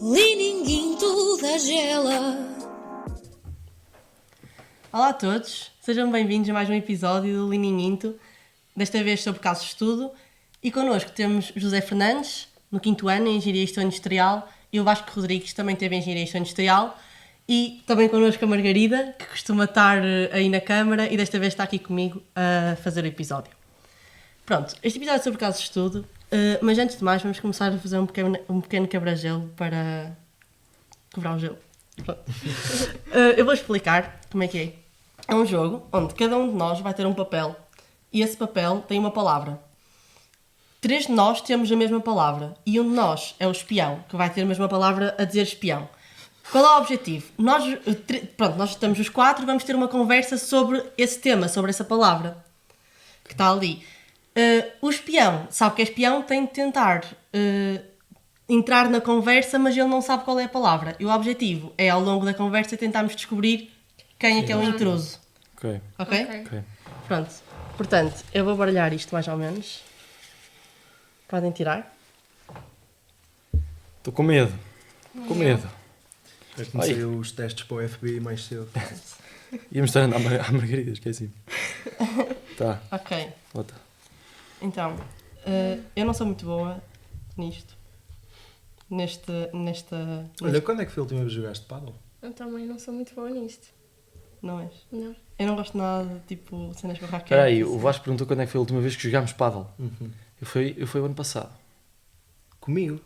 Lininguinho da Gela. Olá a todos, sejam bem-vindos a mais um episódio do Lininguinho, desta vez sobre casos de estudo, e connosco temos José Fernandes, no 5º ano em Engenharia e Gestão Industrial, e o Vasco Rodrigues, também teve Engenharia e Gestão Industrial, e também connosco a Margarida, que costuma estar aí na câmara e desta vez está aqui comigo a fazer o episódio. Pronto, este episódio é sobre casos de estudo, mas antes de mais vamos começar a fazer um pequeno quebra-gelo para quebrar o gelo. Eu vou explicar como é que é. É um jogo onde cada um de nós vai ter um papel e esse papel tem uma palavra. 3 de nós temos a mesma palavra e um de nós é o espião, que vai ter a mesma palavra a dizer espião. Qual é o objetivo? Nós estamos os 4 e vamos ter uma conversa sobre esse tema, sobre essa palavra que está ali. O espião, sabe que é espião, tem de tentar entrar na conversa, mas ele não sabe qual é a palavra. E o objetivo é, ao longo da conversa, tentarmos descobrir quem é que é o intruso. Ok. Ok? Pronto. Portanto, eu vou baralhar isto mais ou menos. Podem tirar. Estou com medo. Com medo. Eu comecei os testes para o FBI mais cedo. Ia mostrar à Margarida, esqueci. Tá, Ok. volta. Então, eu não sou muito boa nisto. Nesta... Olha, quando é que foi a última vez que jogaste paddle? Eu também não sou muito boa nisto. Não és? Não. Eu não gosto nada de, tipo, cenas com raquete. Espera aí, o Vasco perguntou quando é que foi a última vez que jogámos paddle. Uhum. Eu fui o ano passado. Comigo?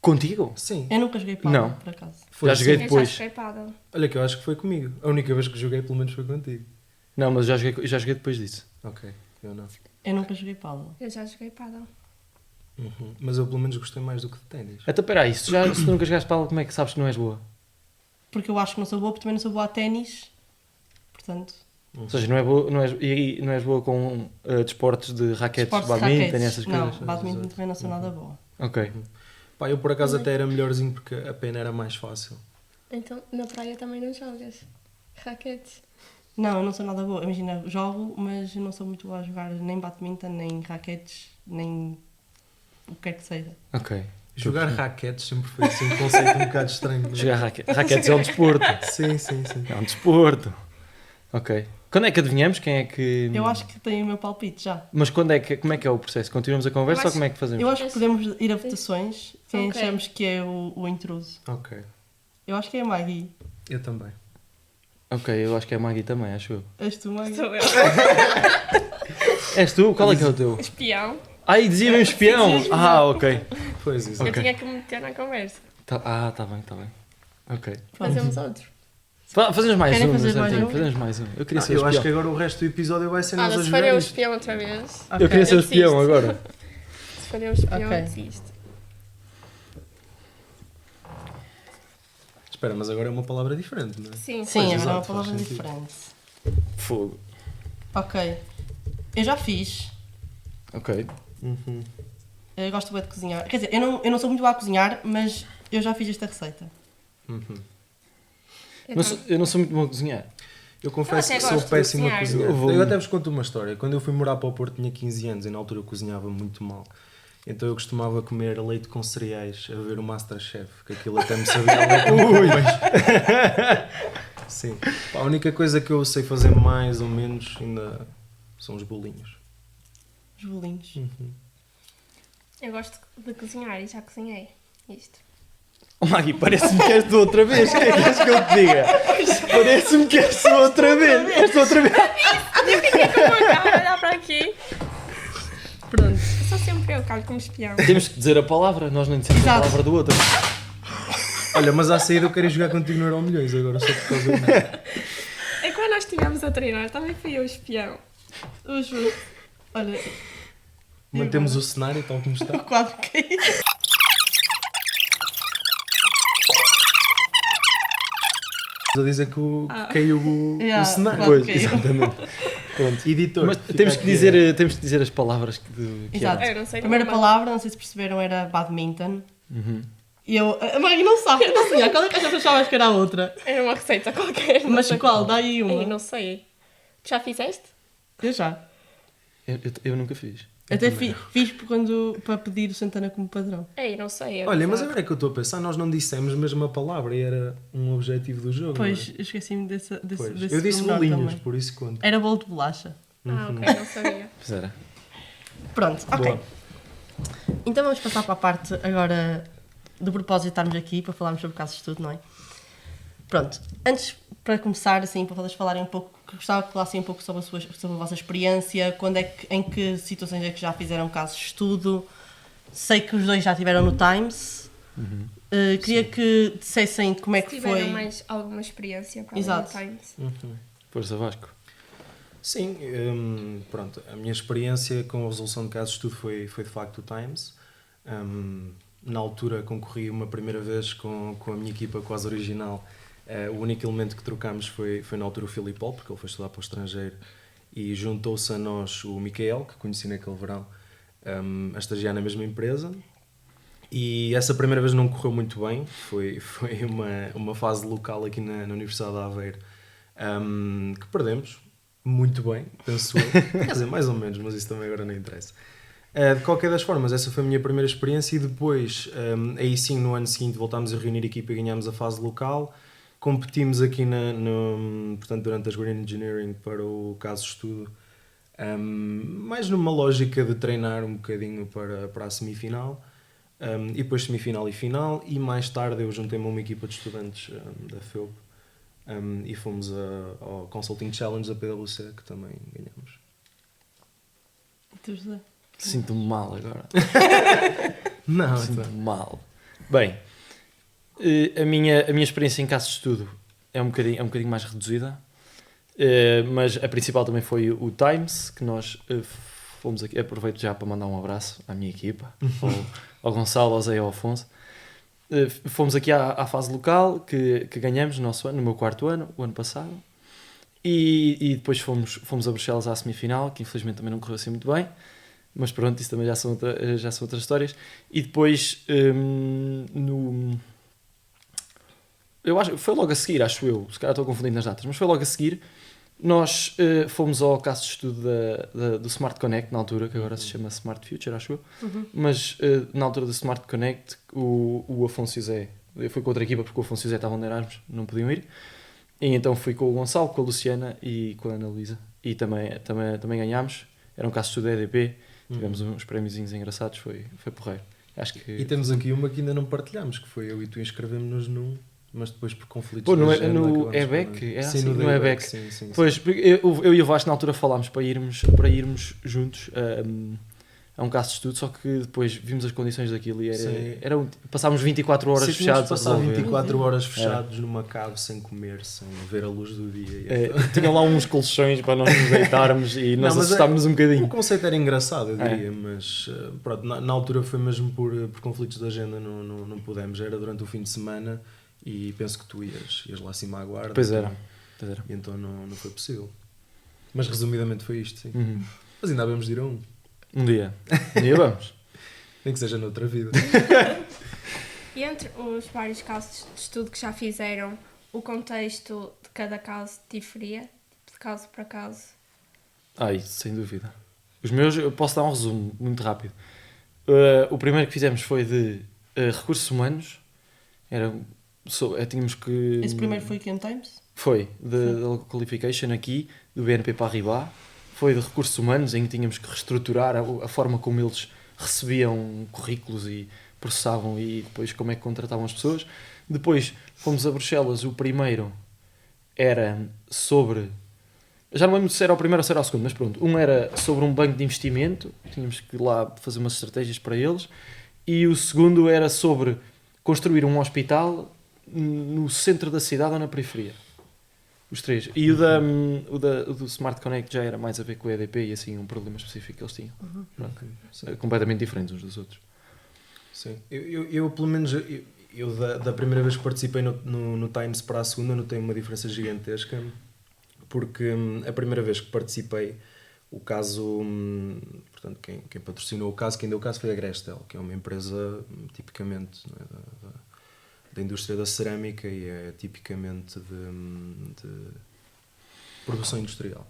Contigo? Sim. Eu nunca joguei paddle, Não. por acaso. Foi Já joguei assim. depois. Eu já joguei paddle. Olha que eu acho que foi comigo. A única vez que joguei pelo menos foi contigo. Não, mas já joguei depois disso. Ok, eu não. Eu nunca joguei paddle. Eu já joguei paddle. Uhum. Mas eu pelo menos gostei mais do que de ténis. Então, espera aí, se tu nunca jogaste paddle, como é que sabes que não és boa? Porque eu acho que não sou boa, porque também não sou boa a ténis. Portanto, Ou seja, não és boa com desportos de raquetes, esportes de badminton raquetes. e essas coisas? Não, badminton também não sou nada boa. Ok. Pá, eu por acaso até era melhorzinho porque a pena era mais fácil. Então, na praia também não jogas? Raquetes? Não, eu não sou nada boa. Imagina, jogo, mas eu não sou muito boa a jogar nem badminton, nem raquetes, nem o que quer que seja. Ok. Jogar raquetes sempre foi assim um conceito um bocado estranho. não é? Jogar raquetes é um desporto. Sim, sim, sim. É um desporto. Ok. Quando é que adivinhamos quem é que... Eu acho que tenho o meu palpite já. Mas como é que é o processo? Continuamos a conversa Eu ou como é que fazemos? Eu acho que podemos ir a votações. Quem Ok. achamos que é o intruso? Ok, Eu acho que é a Maggie. eu também. Ok, eu acho que é a Maggie também, acho eu. És tu, Maggie? Sou eu. És tu? Qual é que é o teu? Espião. Ai, dizia um espião! Ah, ok. Pois, exato. Eu Ok. tinha que me meter na conversa. Tá bem. Ok. Fazemos outro. Fazemos mais Querem um, fazer não mais sei, um? fazemos mais um. Eu queria ser Eu o acho que espião. agora o resto do episódio vai ser nós Olha, a se for jogar eu o isto. espião outra vez. Eu queria ser o eu espião desisto. agora. Se for eu o espião, Ok. eu desisto. Espera, mas agora é uma palavra diferente, não é? Sim. Sim, Pois, agora é uma exato, palavra faz sentido. diferente. Fogo. Ok. Eu já fiz. Ok. Uhum. Eu gosto bem de cozinhar. Quer dizer, eu não sou muito boa a cozinhar, mas eu já fiz esta receita. Uhum. Eu não sou muito bom a cozinhar. Eu confesso Eu que até sou gosto de péssimo a cozinhar. cozinhar. Eu vou- Eu até vos conto uma história. Quando eu fui morar para o Porto tinha 15 anos e na altura eu cozinhava muito mal. Então eu costumava comer leite com cereais a ver o Masterchef, que aquilo até me sabia leite mas... Sim. Pá, a única coisa que eu sei fazer mais ou menos ainda são os bolinhos. Os bolinhos. Eu gosto de cozinhar e já cozinhei isto. Oh, Maggie, parece-me que és tu outra vez. O que é que queres que eu te diga? Parece-me que és tu outra vez. És tu outra vez. Eu fiquei com uma cara a olhar para aqui. Pronto. Sou sempre eu, calho como espião. Temos que dizer a palavra, nós não dissemos a Exato. palavra do outro. Olha, mas à saída eu quero ir jogar contigo no Euro Milhões agora, só por causa disso. É quando nós estivemos a treinar, também fui eu o espião. Eu juro. Olha, Mantemos o cenário tal como está. eu quase caí. A dizer que caiu o Yeah, cenário. claro. Pois, Ok. exatamente. Pronto. Editor. Mas fica temos que, aqui dizer as palavras que Exato. Eu não sei A primeira como é. palavra, não sei se perceberam, era badminton. Uhum. E eu... A Maggie não sabe. Eu não sei. Qual é que achavas que era a outra? Era uma receita qualquer. não Mas sei qual? Dá aí Ei, uma. não sei. Tu já fizeste? Eu já. Eu nunca fiz. Até fiz para pedir o Santana como padrão. Ei, não sei. Olha, mas agora é que eu estou a pensar, nós não dissemos mesmo a palavra e era um objetivo do jogo. Pois, não eu esqueci-me desse Pois. desse Eu disse pormenor bolinhos, também. por isso conta. Era bolo de bolacha. Ok, não sabia. Pois era. Pronto, ok. Boa. Então vamos passar para a parte agora do propósito de estarmos aqui para falarmos sobre casos de estudo, não é? Pronto, antes para começar, assim, para vocês falarem um pouco, gostava que falassem um pouco sobre sobre a vossa experiência, em que situações é que já fizeram casos de estudo. Sei que os dois já estiveram no Times. Queria que dissessem como é Se que tiveram foi. mais alguma experiência para Exato. o Times. Força Vasco. Sim, pronto, a minha experiência com a resolução de casos de estudo foi de facto o Times. Na altura concorri uma primeira vez com a minha equipa quase original. O único elemento que trocámos foi na altura o Filipol, porque ele foi estudar para o estrangeiro, e juntou-se a nós o Micael, que conheci naquele verão, a estagiar na mesma empresa. E essa primeira vez não correu muito bem, foi uma fase local aqui na Universidade de Aveiro, que perdemos muito bem, penso eu. Quer dizer, mais ou menos, mas isso também agora não interessa. De qualquer das formas, essa foi a minha primeira experiência e depois, aí sim, no ano seguinte, voltámos a reunir a equipa e ganhámos a fase local. Competimos aqui portanto, durante as Green Engineering para o caso de estudo, mais numa lógica de treinar um bocadinho para a semifinal, e depois semifinal e final, e mais tarde eu juntei-me a uma equipa de estudantes da FEUP, e fomos ao Consulting Challenge da PwC, que também ganhamos. E tu, José? Sinto-me mal agora. Não, Sinto-me mal. Bem, a minha experiência em casos de estudo é um bocadinho mais reduzida, mas a principal também foi o Times, que nós fomos aqui. Aproveito já para mandar um abraço à minha equipa, ao Gonçalo, ao Zé e ao Afonso. Fomos aqui à fase local, que ganhamos no meu quarto ano, o ano passado, e depois fomos a Bruxelas à semifinal, que infelizmente também não correu assim muito bem. Mas pronto, isso também já são outras histórias. E depois, eu acho, foi logo a seguir, acho eu, se calhar estou confundindo nas datas, mas foi logo a seguir, nós fomos ao caso de estudo do Smart Connect, na altura, que agora se chama Smart Future, acho eu. Mas na altura do Smart Connect, o Afonso e o Zé, eu fui com outra equipa porque o Afonso e o Zé estavam de Erasmus, não podiam ir. E então fui com o Gonçalo, com a Luciana e com a Ana Luísa. E também ganhámos, era um caso de estudo da EDP. Tivemos uns prémiozinhos engraçados, foi porreiro. Acho que... E temos aqui uma que ainda não partilhámos, que foi eu e tu inscrevemos-nos num, mas depois por conflitos Pô, de no agenda no acabamos EBEC? por não- Era Sim, assim, no no EBEC. Sim. Pois, eu e o Vasco na altura falámos para irmos juntos a um caso de estudo, só que depois vimos as condições daquilo e passámos 24 horas Sim, fechados a passar resolver. 24 horas fechados numa cave sem comer, sem ver a luz do dia. Tinham lá uns colchões para nós nos deitarmos e nós Não, mas assustámos um O bocadinho. conceito era engraçado, eu diria, mas pronto, na altura foi mesmo por conflitos de agenda, não pudemos, era durante o fim de semana e penso que tu ias lá acima à guarda. Pois era. E então não foi possível. Mas resumidamente foi isto, sim. Uhum. Mas ainda havemos de ir a um, Um dia vamos. nem que seja noutra vida. E entre os vários casos de estudo que já fizeram, o contexto de cada caso diferia? De caso para caso? Isso sem dúvida. Os meus, eu posso dar um resumo muito rápido. O primeiro que fizemos foi de recursos humanos. Tínhamos que... Esse primeiro foi aqui no Times? Foi, da Qualification aqui, do BNP Paribas. Foi de recursos humanos, em que tínhamos que reestruturar a forma como eles recebiam currículos e processavam e depois como é que contratavam as pessoas. Depois fomos a Bruxelas, o primeiro era sobre... Já não lembro se era o primeiro ou se era o segundo, mas pronto. Um era sobre um banco de investimento, tínhamos que ir lá fazer umas estratégias para eles. E o segundo era sobre construir um hospital no centro da cidade ou na periferia. Os três. E o do Smart Connect já era mais a ver com o EDP e assim um problema específico que eles tinham. Pronto. Completamente diferentes uns dos outros. Sim. Eu pelo menos, eu da primeira vez que participei no Times para a segunda, notei uma diferença gigantesca, porque a primeira vez que participei, o caso, portanto, quem patrocinou o caso, quem deu o caso foi a Grestel, que é uma empresa tipicamente, não é, da indústria da cerâmica e é tipicamente de produção industrial.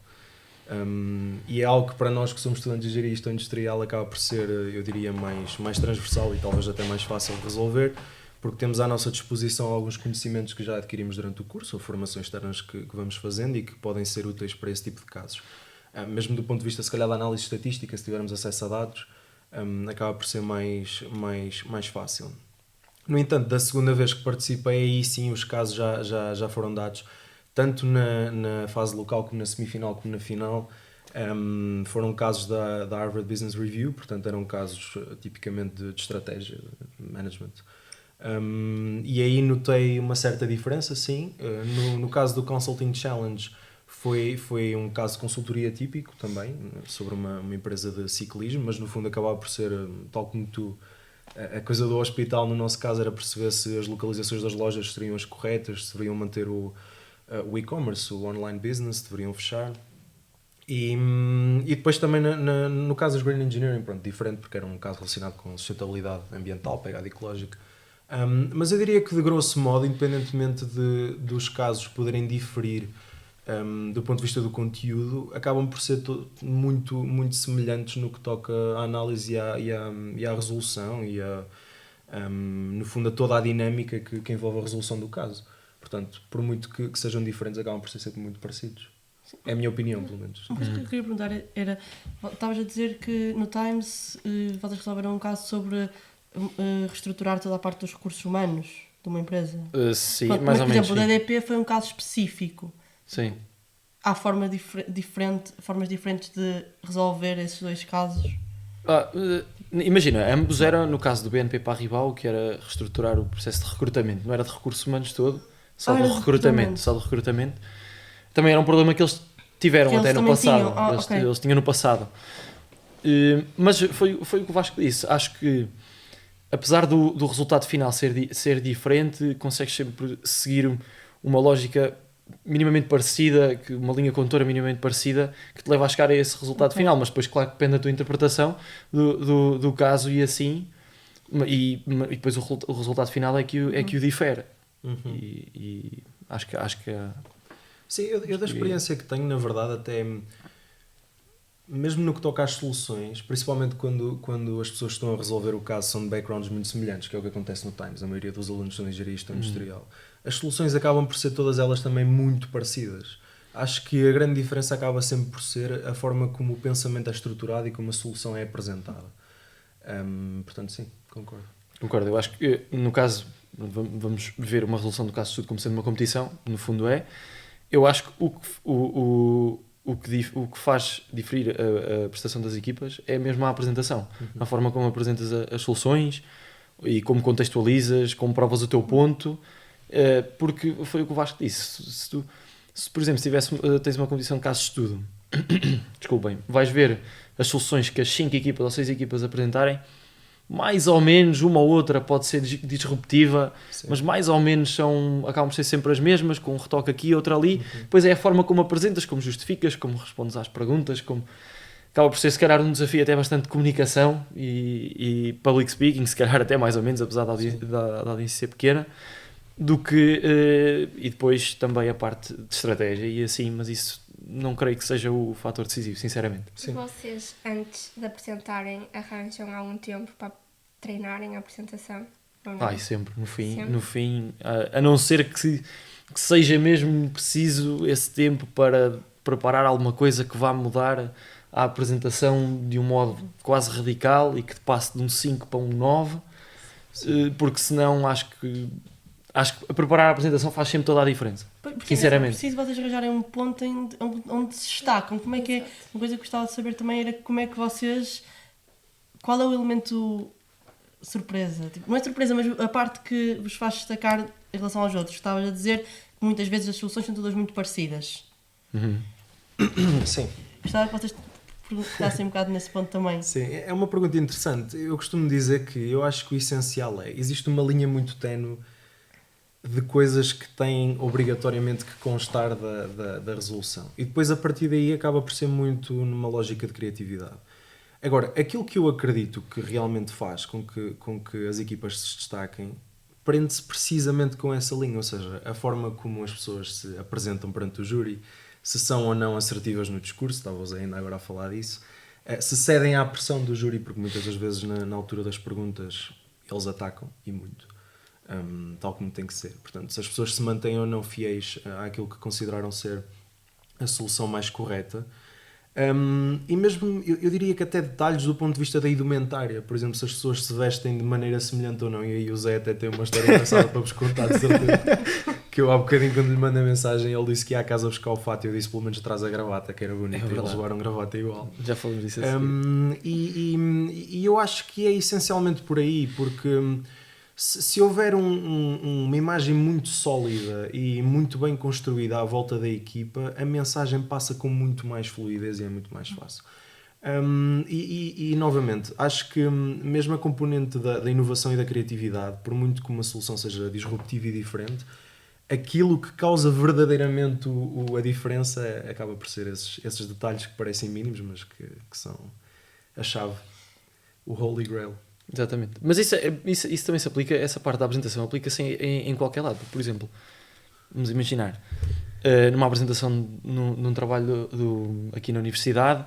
E é algo que para nós que somos estudantes de engenharia e gestão industrial acaba por ser, eu diria, mais transversal e talvez até mais fácil de resolver, porque temos à nossa disposição alguns conhecimentos que já adquirimos durante o curso ou formações externas que vamos fazendo e que podem ser úteis para esse tipo de casos. Mesmo do ponto de vista, se calhar, da análise estatística, se tivermos acesso a dados, acaba por ser mais fácil. No entanto, da segunda vez que participei, aí sim os casos já foram dados, tanto na fase local como na semifinal como na final. Foram casos da Harvard Business Review, portanto eram casos tipicamente de estratégia, de management. E aí notei uma certa diferença, sim. No caso do Consulting Challenge foi um caso de consultoria típico também, sobre uma empresa de ciclismo, mas no fundo acabava por ser, tal como tu, a coisa do hospital no nosso caso era perceber se as localizações das lojas seriam as corretas, se deveriam manter o e-commerce, o online business, deveriam fechar. E depois também no caso dos Green Engineering, pronto, diferente, porque era um caso relacionado com sustentabilidade ambiental, pegada ecológica. Mas eu diria que, de grosso modo, independentemente dos casos poderem diferir do ponto de vista do conteúdo, acabam por ser muito, muito semelhantes no que toca à análise e à resolução e no fundo a toda a dinâmica que envolve a resolução do caso. Portanto, por muito que sejam diferentes, acabam por ser sempre muito parecidos. É a minha opinião, pelo menos. Uma coisa que eu queria perguntar era, estavas a dizer que no Times vocês resolveram um caso sobre reestruturar toda a parte dos recursos humanos de uma empresa. Sim, Pronto, mais mas, ou por menos. exemplo, o Sim. DDP foi um caso específico. Sim. Há formas diferentes de resolver esses dois casos? Imagina, ambos eram, no caso do BNP Paribas, que era reestruturar o processo de recrutamento, não era de recursos humanos todo, só do recrutamento. Também era um problema que eles tiveram Que até eles no também passado. tinham. Eles tinham no passado. Mas foi o que o Vasco disse. Acho que, apesar do resultado final ser diferente, consegues sempre seguir uma lógica minimamente parecida, uma linha condutora minimamente parecida, que te leva a chegar a esse resultado final. Mas depois, claro, que depende da tua interpretação do caso e assim. E depois o resultado final é que o difere. E acho que é... Sim, eu da experiência que tenho, na verdade, até mesmo no que toca às soluções, principalmente quando as pessoas que estão a resolver o caso são de backgrounds muito semelhantes, que é o que acontece no Times, a maioria dos alunos são de engenharia e gestão industrial, as soluções acabam por ser todas elas também muito parecidas. Acho que a grande diferença acaba sempre por ser a forma como o pensamento é estruturado e como a solução é apresentada. Portanto, sim, concordo. Concordo, eu acho que no caso, vamos ver uma resolução do caso de estudo como sendo uma competição, no fundo é. Eu acho que o que faz diferir a prestação das equipas é mesmo a apresentação, a forma como apresentas as soluções e como contextualizas, como provas o teu ponto, porque foi o que o Vasco disse. Se por exemplo, tens uma competição de caso de estudo, desculpem, vais ver as soluções que as 5 equipas ou 6 equipas apresentarem, mais ou menos uma ou outra pode ser disruptiva, sim, mas mais ou menos acabam por ser sempre as mesmas, com um retoque aqui, outro ali. Depois é a forma como apresentas, como justificas, como respondes às perguntas, acaba por ser se calhar um desafio até bastante de comunicação e public speaking, se calhar até mais ou menos, apesar da audiência ser pequena, do que e depois também a parte de estratégia e assim, mas isso não creio que seja o fator decisivo, sinceramente. Sim. Vocês, antes de apresentarem, arranjam algum tempo para treinarem a apresentação? Sempre, no fim, a não ser que seja mesmo preciso esse tempo para preparar alguma coisa que vá mudar a apresentação de um modo quase radical e que te passe de um 5 para um 9, porque senão acho que preparar a apresentação faz sempre toda a diferença. Porque sinceramente. É preciso vocês arranjarem um ponto onde se destacam. Como é que é? Uma coisa que gostava de saber também era como é que vocês... Qual é o elemento surpresa? Tipo, não é surpresa, mas a parte que vos faz destacar em relação aos outros. Estavas a dizer que muitas vezes as soluções são todas muito parecidas. Sim. Gostava que vocês perguntassem um bocado nesse ponto também. Sim, é uma pergunta interessante. Eu costumo dizer que eu acho que o essencial existe uma linha muito ténue de coisas que têm obrigatoriamente que constar da resolução. E depois, a partir daí, acaba por ser muito numa lógica de criatividade. Agora, aquilo que eu acredito que realmente faz com que as equipas se destaquem prende-se precisamente com essa linha, ou seja, a forma como as pessoas se apresentam perante o júri, se são ou não assertivas no discurso, estavas ainda agora a falar disso, se cedem à pressão do júri, porque muitas das vezes na altura das perguntas eles atacam, e muito, tal como tem que ser. Portanto, se as pessoas se mantêm ou não fiéis àquilo que consideraram ser a solução mais correta. E mesmo, eu diria que até detalhes do ponto de vista da indumentária, por exemplo, se as pessoas se vestem de maneira semelhante ou não, e aí o Zé até tem uma história engraçada para vos contar, de certeza, que eu há bocadinho quando lhe mandei a mensagem, ele disse que ia à casa buscar o fato e eu disse pelo menos traz a gravata, que era bonito, e eles levaram gravata igual. Já falamos disso E eu acho que é essencialmente por aí, porque se houver uma imagem muito sólida e muito bem construída à volta da equipa, a mensagem passa com muito mais fluidez e é muito mais fácil. Novamente, acho que mesmo a componente da inovação e da criatividade, por muito que uma solução seja disruptiva e diferente, aquilo que causa verdadeiramente a diferença acaba por ser esses detalhes que parecem mínimos, mas que são a chave, o Holy Grail. Exatamente. Mas isso também se aplica, essa parte da apresentação aplica-se em qualquer lado. Por exemplo, vamos imaginar, numa apresentação num trabalho aqui na universidade,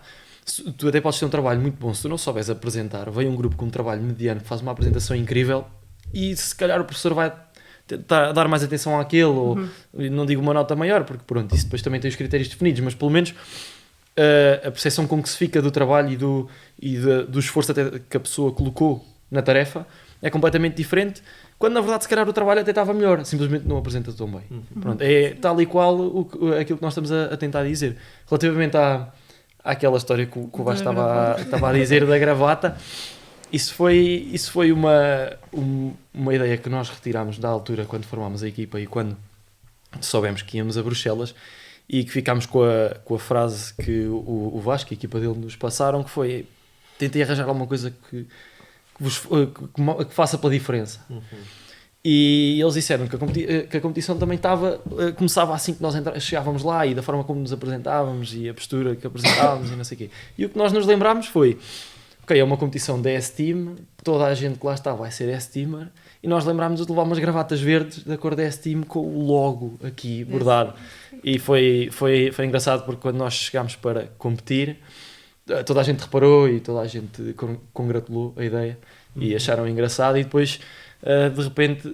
tu até podes ter um trabalho muito bom, se tu não souberes apresentar, vem um grupo com um trabalho mediano que faz uma apresentação incrível e se calhar o professor vai tentar dar mais atenção àquele, ou não digo uma nota maior, porque pronto, isso depois também tem os critérios definidos, mas pelo menos a percepção com que se fica do trabalho do esforço até que a pessoa colocou na tarefa é completamente diferente, quando na verdade se calhar o trabalho até estava melhor, simplesmente não apresenta tão bem. Pronto, é tal e qual aquilo que nós estamos a tentar dizer. Relativamente àquela história que o Vasco estava a dizer da gravata, isso foi uma ideia que nós retirámos da altura quando formámos a equipa e quando soubemos que íamos a Bruxelas, e que ficámos com a frase que o Vasco e a equipa dele nos passaram, que foi: tentei arranjar alguma coisa que faça pela diferença. E eles disseram que a competição também começava assim que nós chegávamos lá, e da forma como nos apresentávamos e a postura que apresentávamos e não sei o quê. E o que nós nos lembrámos foi: ok, é uma competição de S-Team, toda a gente que lá está vai ser S-Teamer, e nós lembrámos de levar umas gravatas verdes da cor da S-Team com o logo aqui bordado. E foi engraçado, porque quando nós chegámos para competir, toda a gente reparou e toda a gente congratulou a ideia e acharam engraçado, e depois de repente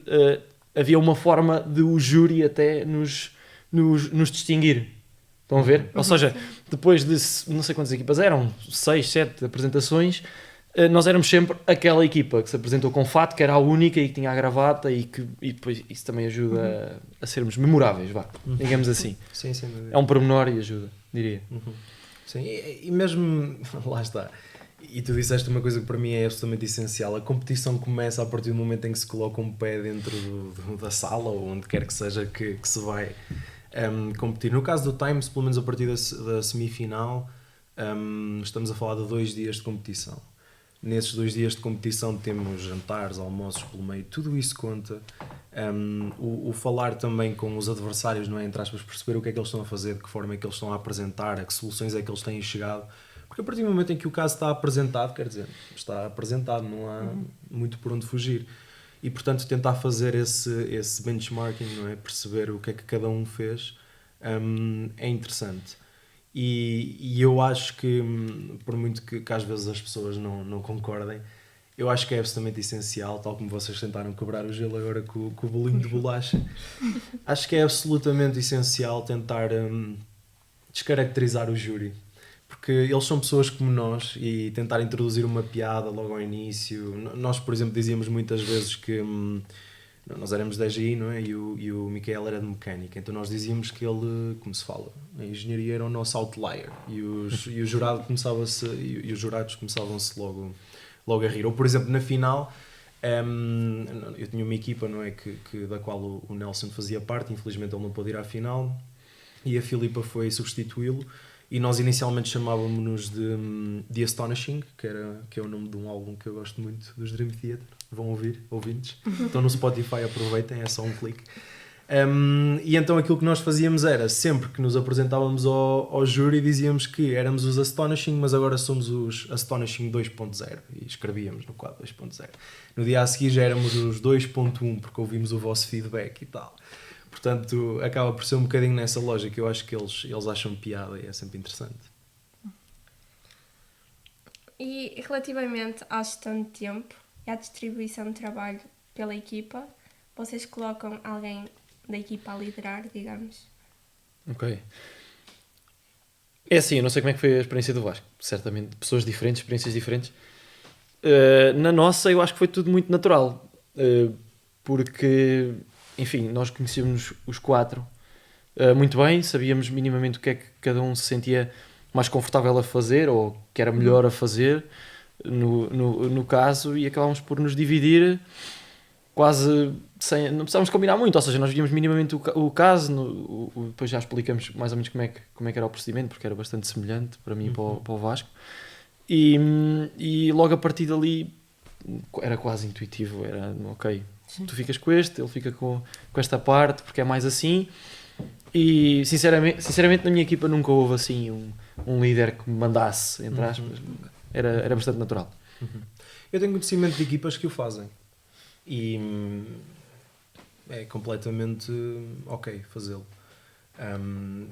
havia uma forma de o júri até nos distinguir. Estão a ver? Ou seja, depois de não sei quantas equipas eram, 6, 7 apresentações, nós éramos sempre aquela equipa que se apresentou com fato, que era a única e que tinha a gravata, e depois isso também ajuda a sermos memoráveis, digamos assim. Sim, sem dúvida. É um pormenor e ajuda, diria. Sim, e mesmo, lá está, e tu disseste uma coisa que para mim é absolutamente essencial: a competição começa a partir do momento em que se coloca um pé dentro da sala, ou onde quer que seja que se vai competir. No caso do Times, pelo menos a partir da semifinal, estamos a falar de 2 dias de competição. Nesses 2 dias de competição temos jantares, almoços pelo meio, tudo isso conta. O falar também com os adversários, não é? Entre aspas, perceber o que é que eles estão a fazer, de que forma é que eles estão a apresentar, a que soluções é que eles têm chegado. Porque a partir do momento em que o caso está apresentado, quer dizer, está apresentado, não há muito por onde fugir. E portanto tentar fazer esse benchmarking, não é? Perceber o que é que cada um fez, é interessante. E eu acho que, por muito que às vezes as pessoas não concordem, eu acho que é absolutamente essencial, tal como vocês tentaram quebrar o gelo agora com o bolinho de bolacha, acho que é absolutamente essencial tentar descaracterizar o júri. Porque eles são pessoas como nós, e tentar introduzir uma piada logo ao início. Nós, por exemplo, dizíamos muitas vezes que nós éramos da EGI, não é? E o Micael era de mecânica, então nós dizíamos que ele, como se fala, a engenharia era o nosso outlier, e os jurados começavam-se logo a rir. Ou, por exemplo, na final, eu tinha uma equipa, não é? Da qual o Nelson fazia parte, infelizmente ele não pôde ir à final, e a Filipa foi substituí-lo. E nós inicialmente chamávamos-nos de The Astonishing, que é o nome de um álbum que eu gosto muito, dos Dream Theater. Vão ouvir, ouvintes. Estão no Spotify, aproveitem, é só um clique. E então aquilo que nós fazíamos era, sempre que nos apresentávamos ao júri, dizíamos que éramos os Astonishing, mas agora somos os Astonishing 2.0. E escrevíamos no quadro 2.0. No dia a seguir já éramos os 2.1, porque ouvimos o vosso feedback e tal. Portanto, acaba por ser um bocadinho nessa lógica. Eu acho que eles acham piada e é sempre interessante. E relativamente à gestão de tempo e à distribuição de trabalho pela equipa, vocês colocam alguém da equipa a liderar, digamos? Ok. É assim, eu não sei como é que foi a experiência do Vasco. Certamente, pessoas diferentes, experiências diferentes. Na nossa, eu acho que foi tudo muito natural. Porque, enfim, nós conhecíamos os 4 muito bem, sabíamos minimamente o que é que cada um se sentia mais confortável a fazer ou que era melhor a fazer no caso, e acabámos por nos dividir quase sem... Não precisávamos combinar muito, ou seja, nós víamos minimamente o caso, depois já explicamos mais ou menos como é que era o procedimento, porque era bastante semelhante para mim e para o Vasco. E logo a partir dali era quase intuitivo, era ok, tu ficas com este, ele fica com esta parte, porque é mais assim. E sinceramente na minha equipa nunca houve assim um líder que me mandasse, entre aspas. Era bastante natural. Eu tenho conhecimento de equipas que o fazem e é completamente ok fazê-lo.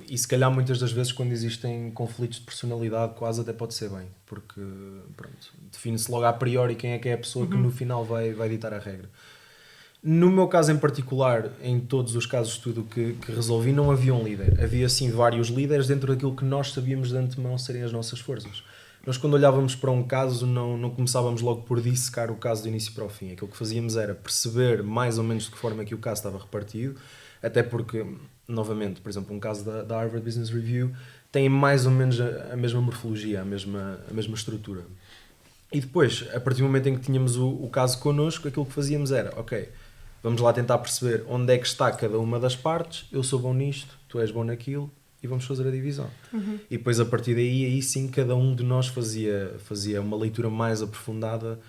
E se calhar muitas das vezes quando existem conflitos de personalidade quase até pode ser bem, porque pronto, define-se logo a priori quem é que é a pessoa que no final vai ditar a regra. No meu caso em particular, em todos os casos de estudo que resolvi, não havia um líder. Havia sim vários líderes dentro daquilo que nós sabíamos de antemão serem as nossas forças. Nós quando olhávamos para um caso não começávamos logo por dissecar o caso do início para o fim. Aquilo que fazíamos era perceber mais ou menos de que forma é que o caso estava repartido, até porque, novamente, por exemplo, um caso da Harvard Business Review tem mais ou menos a mesma morfologia, a mesma estrutura. E depois, a partir do momento em que tínhamos o caso connosco, aquilo que fazíamos era, ok, vamos lá tentar perceber onde é que está cada uma das partes, eu sou bom nisto, tu és bom naquilo, e vamos fazer a divisão. E depois, a partir daí, aí sim, cada um de nós fazia uma leitura mais aprofundada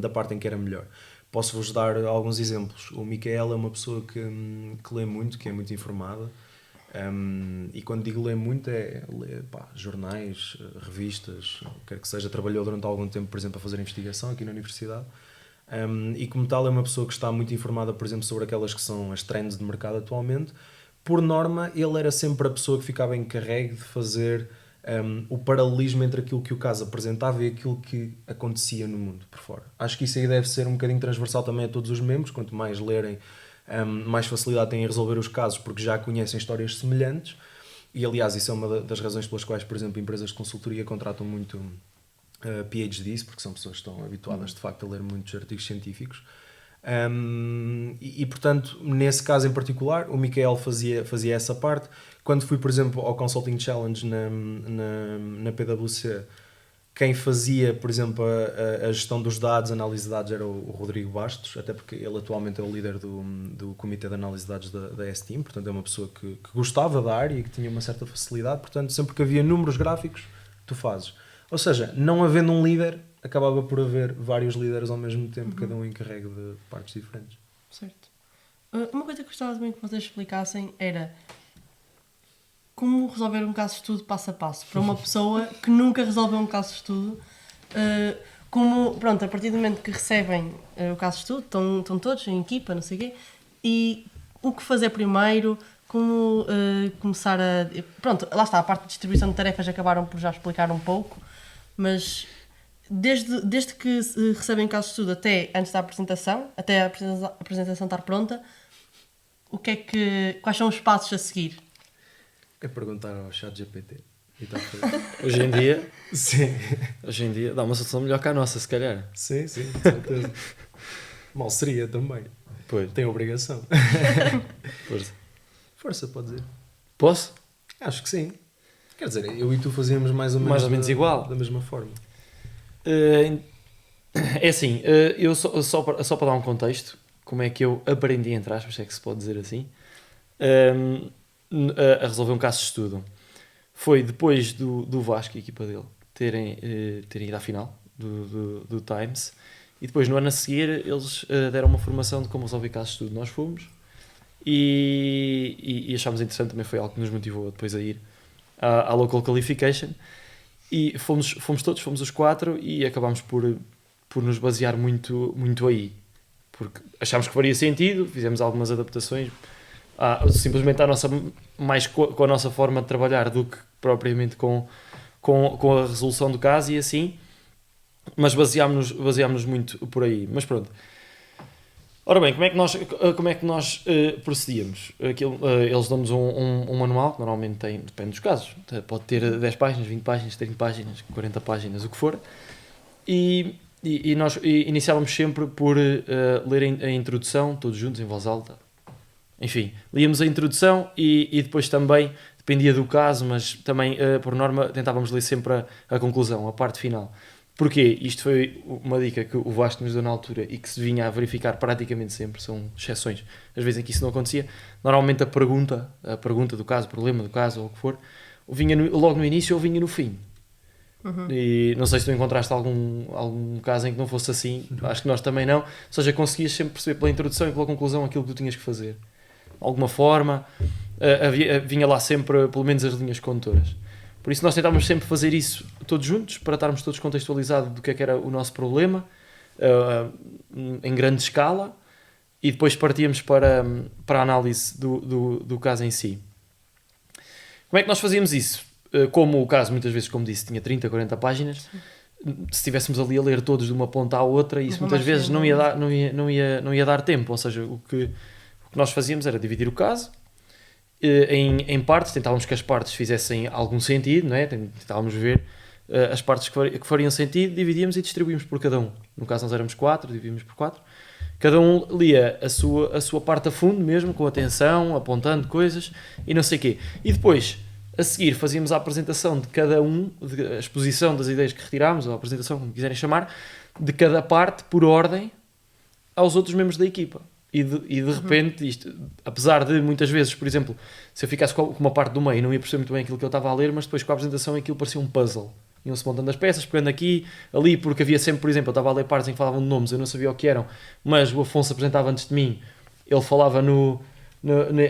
da parte em que era melhor. Posso-vos dar alguns exemplos. O Micael é uma pessoa que lê muito, que é muito informada, e quando digo lê muito é lê jornais, revistas, quer que seja, trabalhou durante algum tempo, por exemplo, a fazer investigação aqui na universidade. E como tal é uma pessoa que está muito informada, por exemplo, sobre aquelas que são as trends de mercado atualmente. Por norma, ele era sempre a pessoa que ficava encarregue de fazer o paralelismo entre aquilo que o caso apresentava e aquilo que acontecia no mundo por fora. Acho que isso aí deve ser um bocadinho transversal também a todos os membros. Quanto mais lerem, mais facilidade têm em resolver os casos, porque já conhecem histórias semelhantes. E aliás, isso é uma das razões pelas quais, por exemplo, empresas de consultoria contratam muito PhDs, porque são pessoas que estão habituadas de facto a ler muitos artigos científicos. Portanto, nesse caso em particular, o Micael fazia essa parte. Quando fui, por exemplo, ao Consulting Challenge na PwC, quem fazia, por exemplo, a gestão dos dados, a análise de dados, era o Rodrigo Bastos, até porque ele atualmente é o líder do Comitê de Análise de Dados da S-Team, portanto é uma pessoa que gostava da área e que tinha uma certa facilidade, portanto sempre que havia números gráficos, tu fazes. Ou seja, não havendo um líder, acabava por haver vários líderes ao mesmo tempo, cada um encarregue de partes diferentes. Certo. Uma coisa que gostava também que vocês explicassem era como resolver um caso de estudo passo a passo para uma pessoa que nunca resolveu um caso de estudo. Como, pronto, a partir do momento que recebem o caso de estudo, estão todos em equipa, não sei o quê, e o que fazer primeiro, como começar a... Pronto, lá está, a parte de distribuição de tarefas acabaram por já explicar um pouco, mas desde que recebem o caso de estudo até antes da apresentação, até a apresentação estar pronta, quais são os passos a seguir? É perguntar ao ChatGPT. Hoje em dia, sim. Hoje em dia dá uma solução melhor que a nossa, se calhar. Sim, sim, de certeza. Mal seria também. Pois. Tem obrigação. Força. Força, pode dizer. Posso? Acho que sim. Quer dizer, eu e tu fazíamos mais ou menos igual. Da mesma forma. É assim, eu só para dar um contexto, como é que eu aprendi, entre aspas, é que se pode dizer assim, a resolver um caso de estudo. Foi depois do Vasco e a equipa dele terem ido à final do Times, e depois no ano a seguir eles deram uma formação de como resolver casos de estudo. Nós fomos e achámos interessante, também foi algo que nos motivou depois a ir à Local Qualification, e fomos os 4 e acabámos por nos basear muito aí, porque achámos que faria sentido, fizemos algumas adaptações simplesmente mais com a nossa forma de trabalhar do que propriamente com a resolução do caso e assim, mas baseámos-nos muito por aí. Mas pronto. Ora bem, como é que nós procedíamos? Eles dão-nos um manual, que normalmente depende dos casos, pode ter 10 páginas, 20 páginas, 30 páginas, 40 páginas, o que for, e nós iniciávamos sempre por ler a introdução, todos juntos, em voz alta. Enfim, líamos a introdução e depois também, dependia do caso, mas também, por norma, tentávamos ler sempre a conclusão, a parte final. Porquê? Isto foi uma dica que o Vasco nos deu na altura e que se vinha a verificar praticamente sempre, são exceções, às vezes em que isso não acontecia. Normalmente a pergunta do caso, o problema do caso ou o que for, vinha logo no início ou vinha no fim. Uhum. E não sei se tu encontraste algum caso em que não fosse assim, acho que nós também não. Ou seja, conseguias sempre perceber pela introdução e pela conclusão aquilo que tu tinhas que fazer. De alguma forma, vinha lá sempre pelo menos as linhas condutoras. Por isso nós tentávamos sempre fazer isso todos juntos, para estarmos todos contextualizados do que é que era o nosso problema, em grande escala, e depois partíamos para a análise do caso em si. Como é que nós fazíamos isso? Como o caso, muitas vezes, como disse, tinha 30, 40 páginas, se estivéssemos ali a ler todos de uma ponta à outra, isso muitas vezes não ia dar tempo. Ou seja, o que nós fazíamos era dividir o caso em partes, tentávamos que as partes fizessem algum sentido, não é? Tentávamos ver as partes que fariam sentido, dividíamos e distribuímos por cada um. No caso nós éramos 4, dividimos por 4. Cada um lia a sua parte a fundo mesmo, com atenção, apontando coisas e não sei o quê. E depois, a seguir, fazíamos a apresentação de cada um, a exposição das ideias que retirámos, ou a apresentação, como quiserem chamar, de cada parte, por ordem, aos outros membros da equipa. E de repente, isto, apesar de muitas vezes, por exemplo, se eu ficasse com uma parte do meio, não ia perceber muito bem aquilo que eu estava a ler, mas depois com a apresentação aquilo parecia um puzzle. Iam-se montando as peças, pegando aqui, ali, porque havia sempre, por exemplo, eu estava a ler partes em que falavam de nomes, eu não sabia o que eram, mas o Afonso apresentava antes de mim, ele falava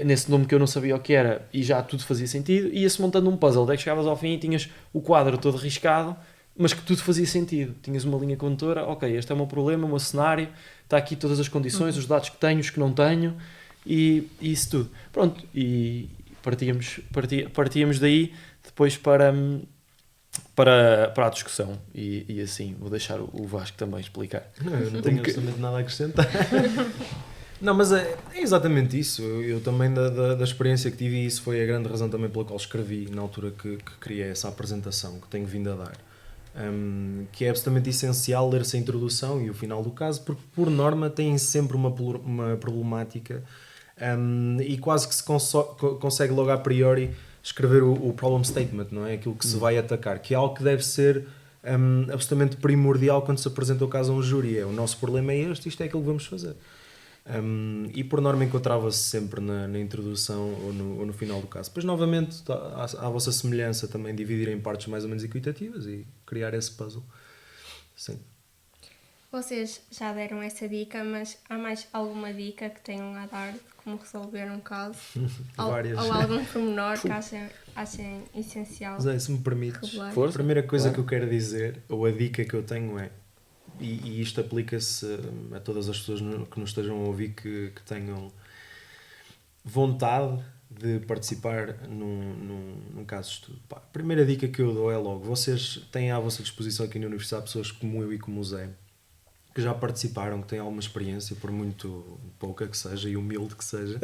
nesse nome que eu não sabia o que era, e já tudo fazia sentido, e ia-se montando um puzzle, até que chegavas ao fim e tinhas o quadro todo riscado, mas que tudo fazia sentido. Tinhas uma linha condutora, ok, este é o meu problema, o meu cenário, está aqui todas as condições, os dados que tenho, os que não tenho, e isso tudo. Pronto, e partíamos daí depois para a discussão, e assim, vou deixar o Vasco também explicar. Não, eu não tenho absolutamente nada a acrescentar. Não, mas é exatamente isso. Eu também, da experiência que tive, e isso foi a grande razão também pela qual escrevi na altura que criei essa apresentação que tenho vindo a dar. Que é absolutamente essencial ler-se a introdução e o final do caso, porque por norma têm sempre uma problemática, e quase que se consegue logo a priori escrever o problem statement, não é? Aquilo que se vai atacar, que é algo que deve ser absolutamente primordial quando se apresenta o caso a um júri. O nosso problema é este, isto é aquilo que vamos fazer. E por norma encontrava-se sempre na introdução ou no final do caso. Depois, novamente, à vossa semelhança, também dividir em partes mais ou menos equitativas e criar esse puzzle. Sim. Vocês já deram essa dica, mas há mais alguma dica que tenham a dar de como resolver um caso? Várias. Ou algum pormenor que achem essencial? Zé, se me permites, revelar? a primeira coisa que eu quero dizer, ou a dica que eu tenho é, e isto aplica-se a todas as pessoas que nos estejam a ouvir que tenham vontade de participar num caso de estudo. A primeira dica que eu dou é logo, vocês têm à vossa disposição aqui na Universidade pessoas como eu e como o Zé, que já participaram, que têm alguma experiência, por muito pouca que seja e humilde que seja,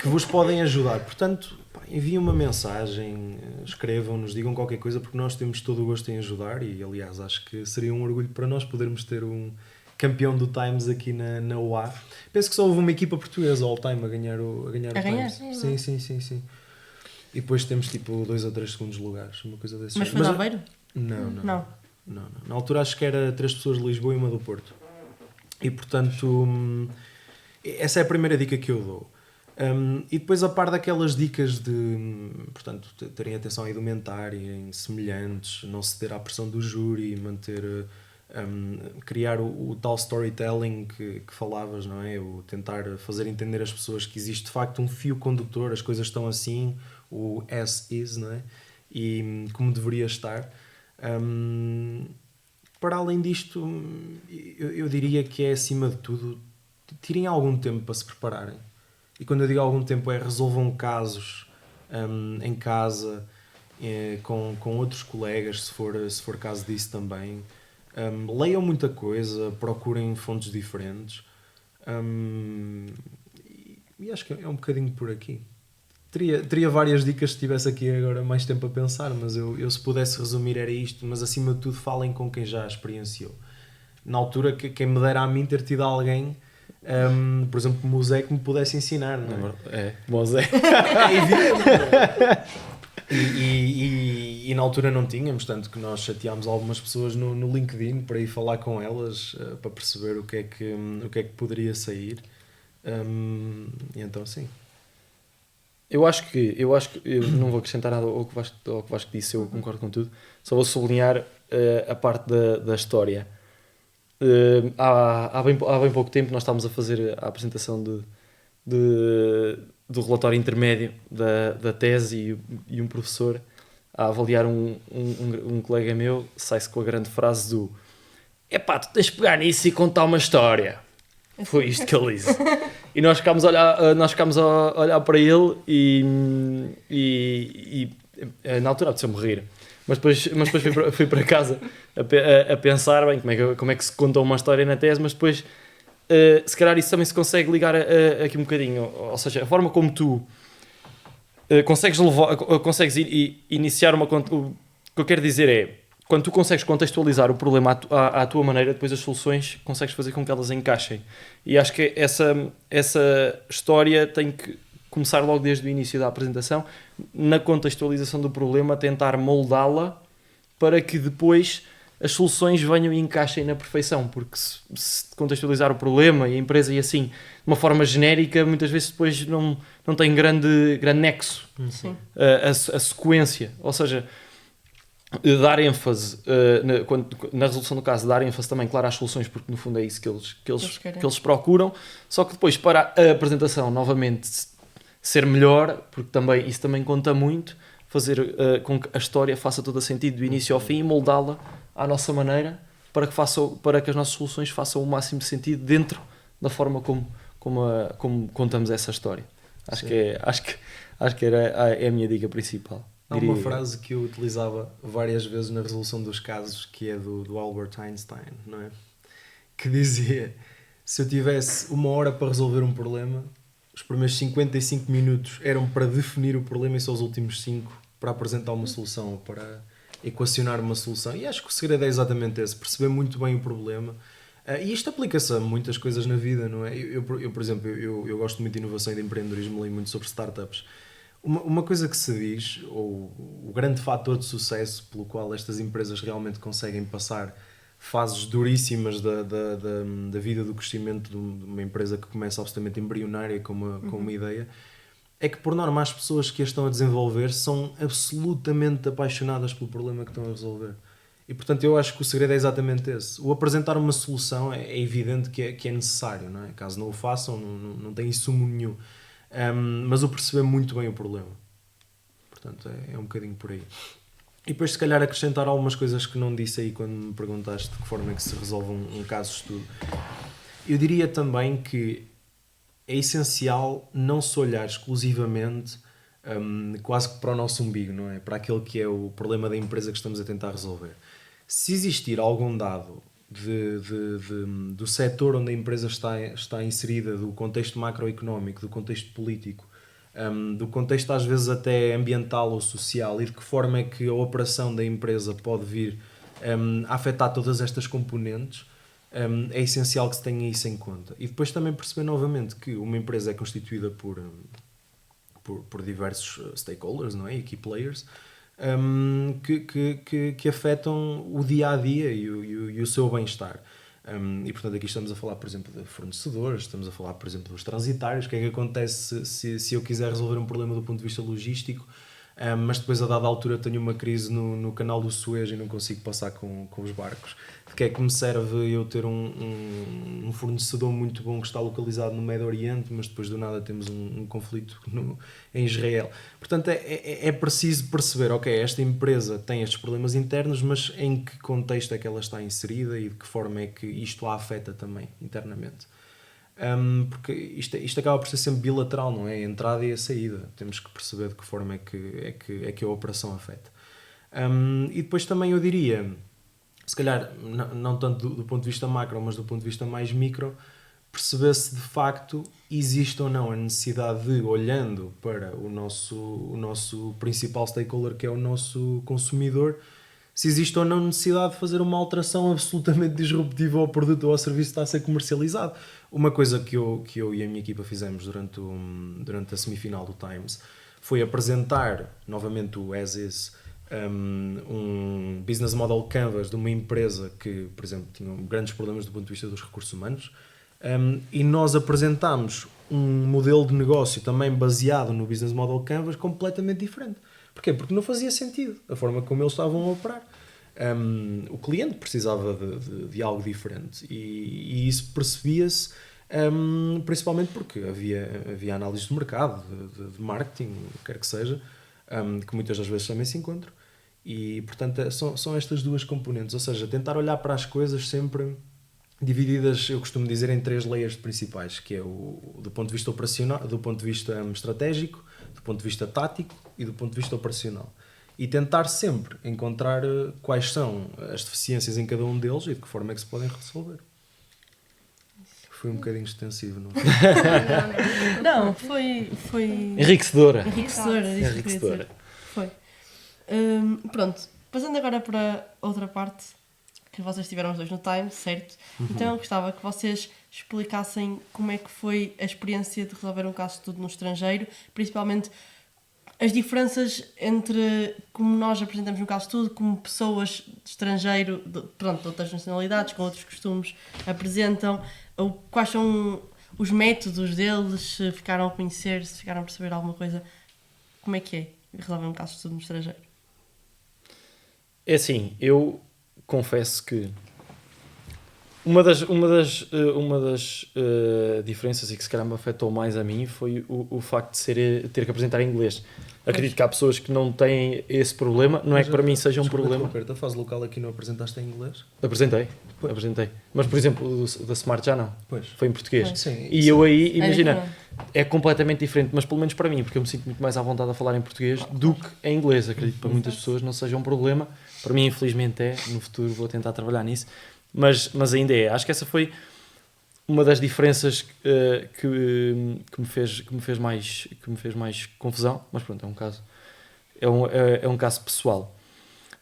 que vos podem ajudar. Portanto, enviem uma mensagem, escrevam-nos, digam qualquer coisa, porque nós temos todo o gosto em ajudar e, aliás, acho que seria um orgulho para nós podermos ter um campeão do Times aqui na UA. Penso que só houve uma equipa portuguesa all-time a ganhar o Times. Sim. E depois temos tipo 2 ou 3 segundos lugares, uma coisa desse. Mas foi de Aveiro? Não. Na altura acho que era 3 pessoas de Lisboa e uma do Porto. E portanto, essa é a primeira dica que eu dou. E depois, a par daquelas dicas de, portanto, terem atenção à indumentária, em semelhantes, não ceder à pressão do júri, manter, criar o tal storytelling que falavas, não é? O tentar fazer entender às pessoas que existe de facto um fio condutor, as coisas estão assim, o as is, não é? E como deveria estar. Para além disto, eu diria que é, acima de tudo, tirem algum tempo para se prepararem. E quando eu digo algum tempo é resolvam casos em casa, com outros colegas, se for caso disso também. Leiam muita coisa, procurem fontes diferentes. E acho que é um bocadinho por aqui. Teria várias dicas se tivesse aqui agora mais tempo a pensar, mas eu se pudesse resumir era isto, mas acima de tudo falem com quem já experienciou. Na altura, quem me dera a mim ter tido alguém, por exemplo, como o Zé, que me pudesse ensinar, não é? Bom Zé. É evidente. E na altura não tínhamos, tanto que nós chateámos algumas pessoas no LinkedIn para ir falar com elas, para perceber o que é que poderia sair. E então sim. Eu acho que eu não vou acrescentar nada ao que o Vasco disse, eu concordo com tudo. Só vou sublinhar a parte da história. Há bem pouco tempo nós estávamos a fazer a apresentação do relatório intermédio da tese e um professor a avaliar um colega meu sai-se com a grande frase do epá, tu tens de pegar nisso e contar uma história. Foi isto que ele disse. E nós ficámos a olhar para ele e na altura apeteceu-me rir. Mas depois fui para casa a pensar bem como é que se conta uma história na tese, mas depois se calhar isso também se consegue ligar aqui um bocadinho. Ou seja, a forma como tu consegues iniciar uma... O que eu quero dizer é, quando tu consegues contextualizar o problema à tua maneira, depois as soluções consegues fazer com que elas encaixem. E acho que essa história tem que começar logo desde o início da apresentação, na contextualização do problema, tentar moldá-la para que depois as soluções venham e encaixem na perfeição, porque se contextualizar o problema e a empresa e assim, de uma forma genérica, muitas vezes depois não tem grande nexo. Sim. A sequência, ou seja, dar ênfase na resolução do caso, dar ênfase também, claro, às soluções, porque no fundo é isso que eles procuram, só que depois para a apresentação novamente ser melhor, porque isso também conta muito, fazer com que a história faça todo o sentido do início ao fim e moldá-la à nossa maneira para que as nossas soluções façam o máximo de sentido dentro da forma como contamos essa história. Acho que é a minha dica principal. Há uma frase que eu utilizava várias vezes na resolução dos casos, que é do Albert Einstein, não é? Que dizia, se eu tivesse 1 hora para resolver um problema, os primeiros 55 minutos eram para definir o problema e só os últimos 5 para apresentar uma solução ou para equacionar uma solução. E acho que o segredo é exatamente esse, perceber muito bem o problema. E isto aplica-se a muitas coisas na vida, não é? Eu por exemplo, eu gosto muito de inovação e de empreendedorismo, leio muito sobre startups. Uma coisa que se diz, ou o grande fator de sucesso pelo qual estas empresas realmente conseguem passar fases duríssimas da vida, do crescimento de uma empresa que começa absolutamente embrionária com uma ideia, é que por norma as pessoas que a estão a desenvolver são absolutamente apaixonadas pelo problema que estão a resolver. E portanto eu acho que o segredo é exatamente esse. O apresentar uma solução é evidente que é necessário, não é? Caso não o façam, não tem insumo nenhum. Mas o perceber muito bem o problema. Portanto, é um bocadinho por aí. E depois, se calhar, acrescentar algumas coisas que não disse aí quando me perguntaste de que forma é que se resolve um caso de estudo. Eu diria também que é essencial não se olhar exclusivamente quase que para o nosso umbigo, não é? Para aquele que é o problema da empresa que estamos a tentar resolver. Se existir algum dado do setor onde a empresa está inserida, do contexto macroeconómico, do contexto político, do contexto às vezes até ambiental ou social, e de que forma é que a operação da empresa pode vir a afetar todas estas componentes, é essencial que se tenha isso em conta. E depois também perceber novamente que uma empresa é constituída por diversos stakeholders, não é? E key players, que afetam o dia-a-dia e o seu bem-estar. E portanto aqui estamos a falar, por exemplo, de fornecedores, estamos a falar, por exemplo, dos transitários. O que é que acontece se eu quiser resolver um problema do ponto de vista logístico, mas depois a dada altura tenho uma crise no canal do Suez e não consigo passar com os barcos? De que é que me serve eu ter um fornecedor muito bom que está localizado no Médio Oriente, mas depois do nada temos um conflito em Israel? Portanto, é preciso perceber, ok, esta empresa tem estes problemas internos, mas em que contexto é que ela está inserida e de que forma é que isto a afeta também internamente. Porque isto acaba por ser sempre bilateral, não é? A entrada e a saída. Temos que perceber de que forma é que a operação afeta. E depois também eu diria, se calhar não tanto do ponto de vista macro, mas do ponto de vista mais micro, perceber se de facto existe ou não a necessidade de, olhando para o nosso principal stakeholder, que é o nosso consumidor, se existe ou não necessidade de fazer uma alteração absolutamente disruptiva ao produto ou ao serviço que está a ser comercializado. Uma coisa que eu e a minha equipa fizemos durante a semifinal do Times foi apresentar novamente o As Is, um business model canvas de uma empresa que, por exemplo, tinha grandes problemas do ponto de vista dos recursos humanos, e nós apresentámos um modelo de negócio também baseado no business model canvas completamente diferente. Porquê? Porque não fazia sentido a forma como eles estavam a operar. O cliente precisava de algo diferente e isso percebia-se principalmente porque havia análise de mercado, de marketing, quer que seja, que muitas das vezes também se encontram, e portanto são estas duas componentes, ou seja, tentar olhar para as coisas sempre divididas, eu costumo dizer, em 3 layers principais, que é do ponto de vista operacional, do ponto de vista estratégico, do ponto de vista tático e do ponto de vista operacional. E tentar sempre encontrar quais são as deficiências em cada um deles e de que forma é que se podem resolver. Foi um bocadinho extensivo, não foi? Não, foi Enriquecedora. enriquecedora. Isso que eu queria Enriquecedora. dizer. Foi. Pronto, passando agora para outra parte, que vocês tiveram os dois no Time, certo? Então eu gostava que vocês explicassem como é que foi a experiência de resolver um caso de estudo no estrangeiro, principalmente as diferenças entre como nós apresentamos um caso de estudo, como pessoas de estrangeiro, de outras nacionalidades, com outros costumes, apresentam, ou quais são os métodos deles, se ficaram a conhecer, se ficaram a perceber alguma coisa. Como é que é resolver um caso de estudo no estrangeiro? É assim, eu confesso que uma das diferenças e que se calhar me afetou mais a mim foi o facto de ter que apresentar em inglês. Acredito que há pessoas que não têm esse problema, não é que para mim seja um problema. A fase local aqui não apresentaste em inglês? Apresentei. Mas, por exemplo, o da Smart já não. Pois. Foi em português. Pois. Sim, E eu aí, imagina, diferente. é completamente diferente, mas pelo menos para mim, porque eu me sinto muito mais à vontade a falar em português do que em inglês. Acredito que para muitas pessoas não seja um problema. Para mim, infelizmente, é. No futuro vou tentar trabalhar nisso. Mas ainda é. Acho que essa foi uma das diferenças que me fez mais confusão. Mas pronto, é um caso. É um caso pessoal.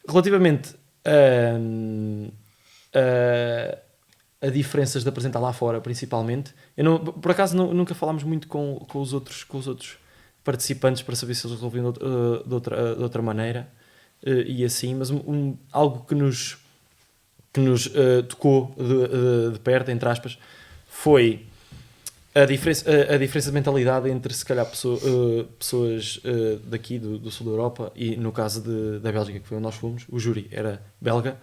Relativamente a diferenças de apresentar lá fora, principalmente, por acaso nunca falámos muito com os outros participantes para saber se eles resolviam de outra maneira e assim, mas algo que nos tocou de perto, entre aspas, foi a diferença de mentalidade entre, se calhar, pessoas daqui do sul da Europa e, no caso da Bélgica, que foi onde nós fomos, o júri era belga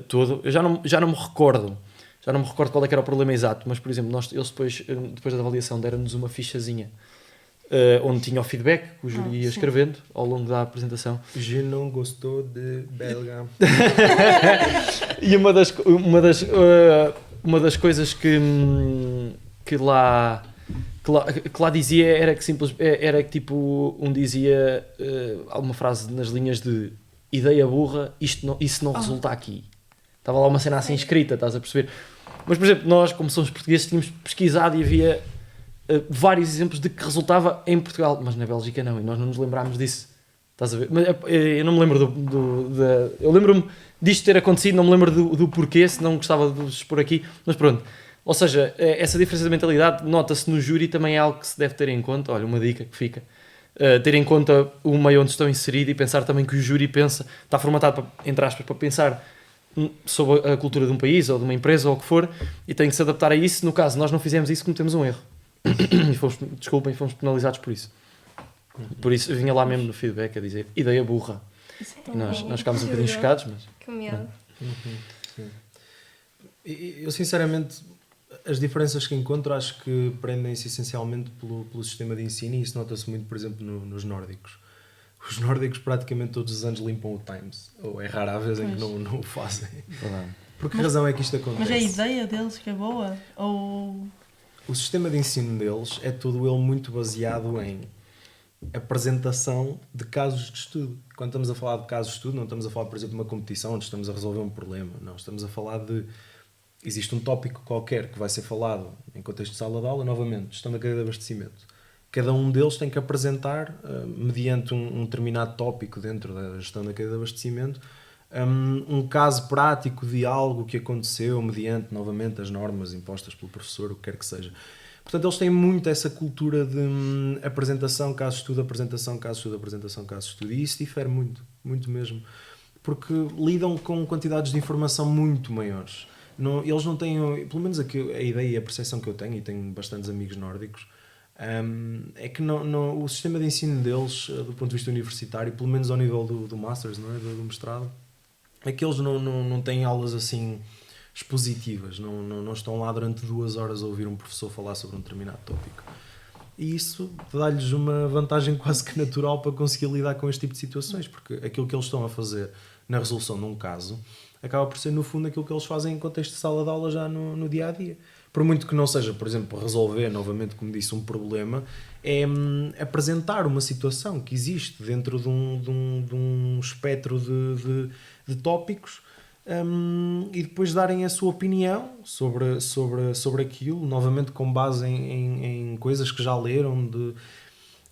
todo. Eu já não me recordo qual é que era o problema exato, mas, por exemplo, eles depois da avaliação deram-nos uma fichazinha onde tinha o feedback que o júri ia escrevendo ao longo da apresentação. Je não gostou de belga. E uma das coisas que lá dizia era que tipo dizia alguma frase nas linhas de ideia burra, isso não resulta aqui. Estava lá uma cena assim escrita, estás a perceber? Mas, por exemplo, nós, como somos portugueses, tínhamos pesquisado e havia vários exemplos de que resultava em Portugal, mas na Bélgica não, e nós não nos lembrámos disso. Estás a ver? Mas eu não me lembro eu lembro-me disto ter acontecido, não me lembro do porquê, se não gostava de vos expor aqui, mas pronto. Ou seja, essa diferença de mentalidade nota-se no júri, também é algo que se deve ter em conta. Olha, uma dica que fica. Ter em conta o meio onde estão inseridos e pensar também que o júri está formatado, entre aspas, para pensar sobre a cultura de um país ou de uma empresa ou o que for, e tem que se adaptar a isso. No caso, nós não fizemos isso, cometemos um erro. E fomos penalizados por isso. Por isso, vinha lá mesmo no feedback a dizer ideia burra. E nós ficámos um bocadinho chocados, mas... Que medo. Eu, sinceramente, as diferenças que encontro acho que prendem-se essencialmente pelo sistema de ensino, e isso nota-se muito, por exemplo, nos nórdicos. Os nórdicos praticamente todos os anos limpam o Times, ou é rara a vez em que não o fazem. Por que razão é que isto acontece? Mas a ideia deles que é boa? Ou... o sistema de ensino deles é todo ele muito baseado em apresentação de casos de estudo. Quando estamos a falar de casos de estudo, não estamos a falar, por exemplo, de uma competição onde estamos a resolver um problema. Não, estamos a falar de... Existe um tópico qualquer que vai ser falado em contexto de sala de aula, novamente, gestão da cadeia de abastecimento. Cada um deles tem que apresentar, mediante um determinado tópico dentro da gestão da cadeia de abastecimento, um caso prático de algo que aconteceu mediante, novamente, as normas impostas pelo professor, o que quer que seja. Portanto, eles têm muito essa cultura de apresentação, caso de estudo, apresentação, caso de estudo, apresentação, caso de estudo. E isso difere muito, muito mesmo. Porque lidam com quantidades de informação muito maiores. Não, eles não têm, pelo menos a ideia e a percepção que eu tenho, e tenho bastantes amigos nórdicos, é que o sistema de ensino deles, do ponto de vista universitário, pelo menos ao nível do Masters, não é? do mestrado, é que eles não têm aulas assim expositivas, não estão lá durante 2 horas a ouvir um professor falar sobre um determinado tópico. E isso dá-lhes uma vantagem quase que natural para conseguir lidar com este tipo de situações, porque aquilo que eles estão a fazer na resolução de um caso acaba por ser, no fundo, aquilo que eles fazem em contexto de sala de aula já no dia-a-dia. Por muito que não seja, por exemplo, resolver, novamente, como disse, um problema, é apresentar uma situação que existe dentro de um espectro de tópicos, e depois darem a sua opinião sobre aquilo, novamente com base em coisas que já leram.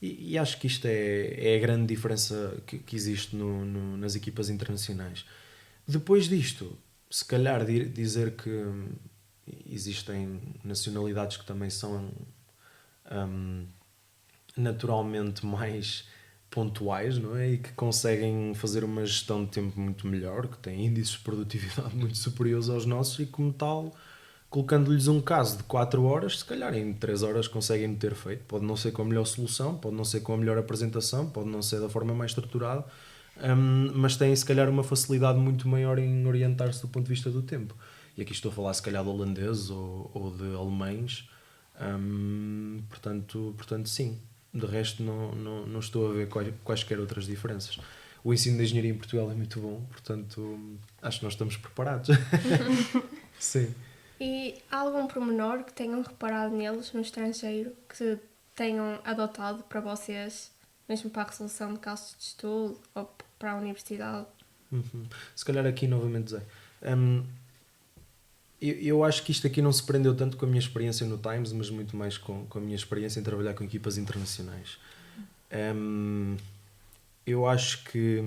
E acho que isto é a grande diferença que existe nas equipas internacionais. Depois disto, se calhar dizer que existem nacionalidades que também são naturalmente mais pontuais, não é? E que conseguem fazer uma gestão de tempo muito melhor, que têm índices de produtividade muito superiores aos nossos, e como tal, colocando-lhes um caso de 4 horas, se calhar em 3 horas conseguem ter feito. Pode não ser com a melhor solução, pode não ser com a melhor apresentação, pode não ser da forma mais estruturada, mas têm se calhar uma facilidade muito maior em orientar-se do ponto de vista do tempo. E aqui estou a falar se calhar de holandeses ou de alemães, portanto sim. De resto não estou a ver quaisquer outras diferenças. O ensino de engenharia em Portugal é muito bom, portanto acho que nós estamos preparados. Sim. E há algum pormenor que tenham reparado neles no estrangeiro, que tenham adotado para vocês, mesmo para a resolução de casos de estudo ou para a universidade? Se calhar aqui novamente, Zé. Eu acho que isto aqui não se prendeu tanto com a minha experiência no Times, mas muito mais com a minha experiência em trabalhar com equipas internacionais. Eu acho que...